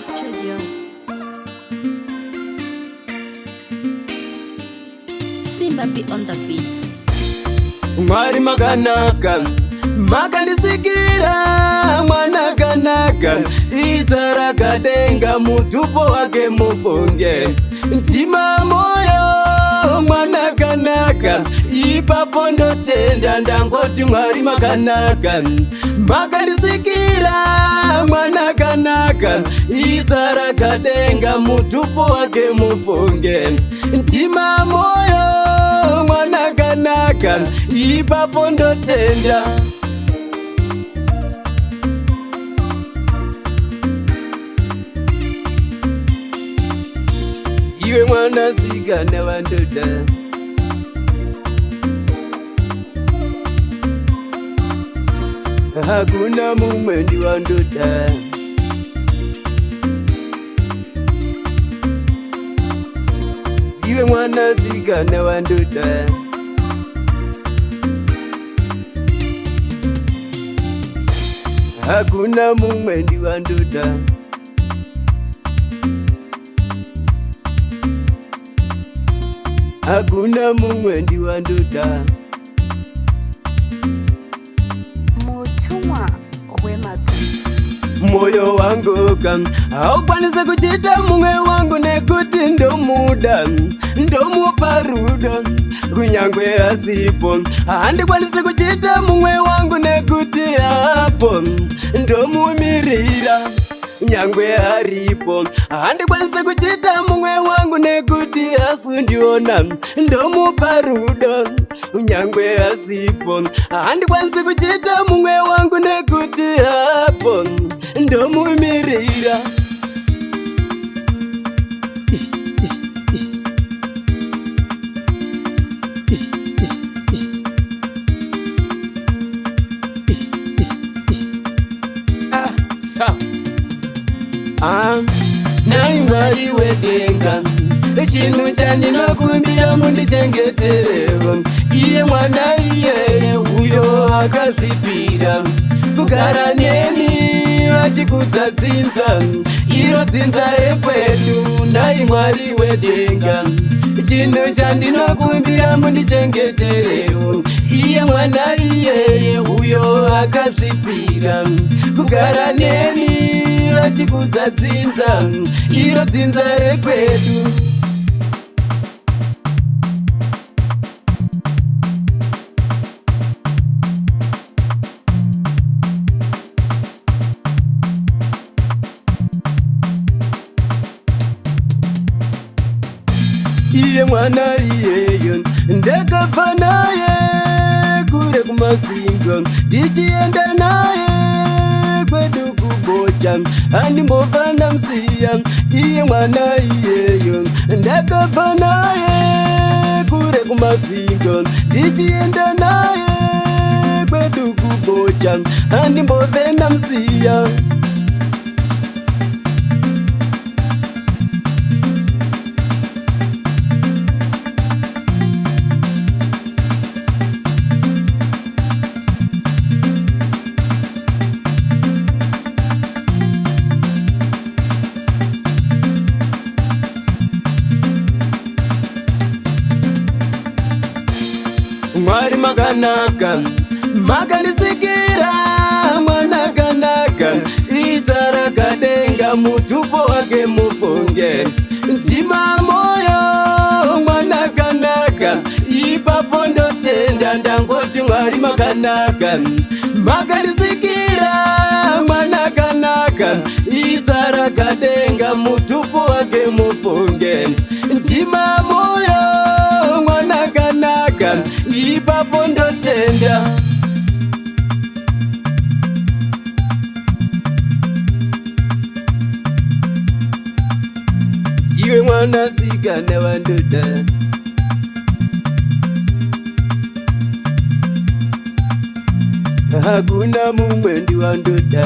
Studios. Simba be on the beats. Mwari makanaka makandisikira mwana kanaka itara kadenga mutupo wake mufunge ntima moyo mwana kanaka ipapo ndotenda ndangoti mwari makanaka makandisikira mwana kanaka itara kadenga mutupo wake mufunge ntima moyo mwana kanaka ipapo ndotenda. Iwe mwana sikana wandoda hakuna mumwe ndi wandoda. Iwe mwana sikana wandoda hakuna mumwe ndi wandoda. Hakuna mumwe ndi wandoda. Mutumwa wemapenzi. Moyo wangu haukwanise kuchita mumwe wangu nekuti ndomuda ndomuparudo kunyangwe asipo handikwanise kuchita mumwe wangu nekuti apo ndomumirira nyangwe aripo handikwanise kuchita mumwe wangu nekuti asundiona ndomuparudo nyangwe asipo handikwanise kuchita mumwe wangu nekuti apo ndomumirira. Nai mwari wedenga chinhu chandinokumbira mundichengeterewo iye mwana iyeye uyo akazipira kugara neni achikudza dzinza iro dzinza rekwedu. Nai mwari wedenga chinhu chandinokumbira mundichengeterewo iye mwana iyeye uyo akazipira kugara neni achikudza dzinza iro dzinza rekwedu. Iye mwana iyeyo ndakabva naye kure kumasingo ndichienda naye kwedu kubocha handimbobva ndamsiya. Iye mwana iyeyo ndakabva naye kure kumasingo ndichienda naye kwedu kubocha handimbobve ndamsiya. Mwari makanaka makandisikira mwana kanaka itara kadenga mutupo wake mufunge ntima moyo mwana kanaka ipapo ndotenda ndangoti mwari makanaka makandisikira mwana kanaka itara kadenga mutupo wake mufunge ntima moyo mwana kanaka ipapo ndotenda. Iwe mwana sikana wandoda hakuna mumwe ndi wandoda.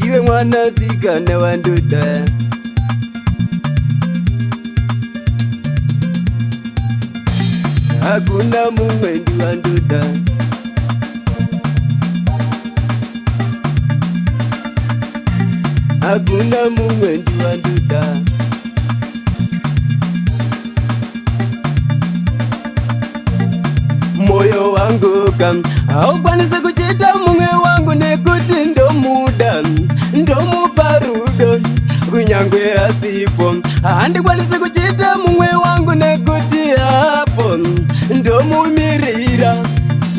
Iwe mwana sikana wandoda hakuna mumwe ndi wandoda. hakuna mumwe ndiwanduda. Moyo wangu kam haukwanisi kuchita mumwe wangu nekuti ndomuda ndomuparudo kunyangwe asipo handikwanisi kuchita mumwe wangu nekuti hapo ndomumirira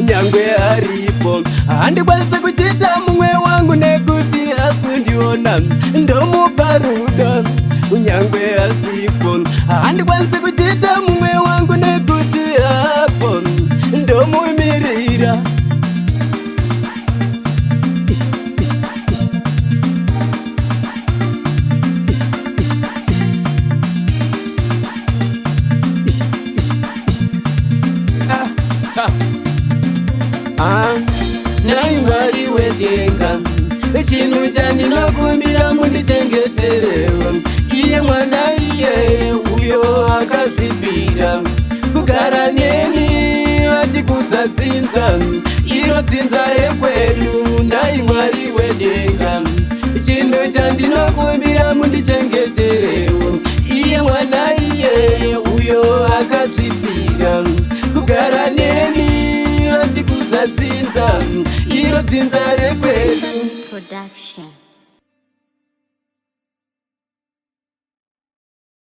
nyangwe aripo handikwanisi kuchita mumwe wangu nekuti asundiona ndomuparudo kunyangwe asipo handikwanisi kuchita mumwe wangu nekuti hapo ndomumirira. Nai Mwari wedenga chinhu chandinokumbira mundichengeterewo iye mwana iye uyo akazibira kugara neni achikudza dzinza iro dzinza rekwedu. Nai Mwari wedenga chinhu chandinokumbira mundichengeterewo iye mwana iye uyo akazibira kugara neni achikudza dzinza iro dzinza rekwedu. Production.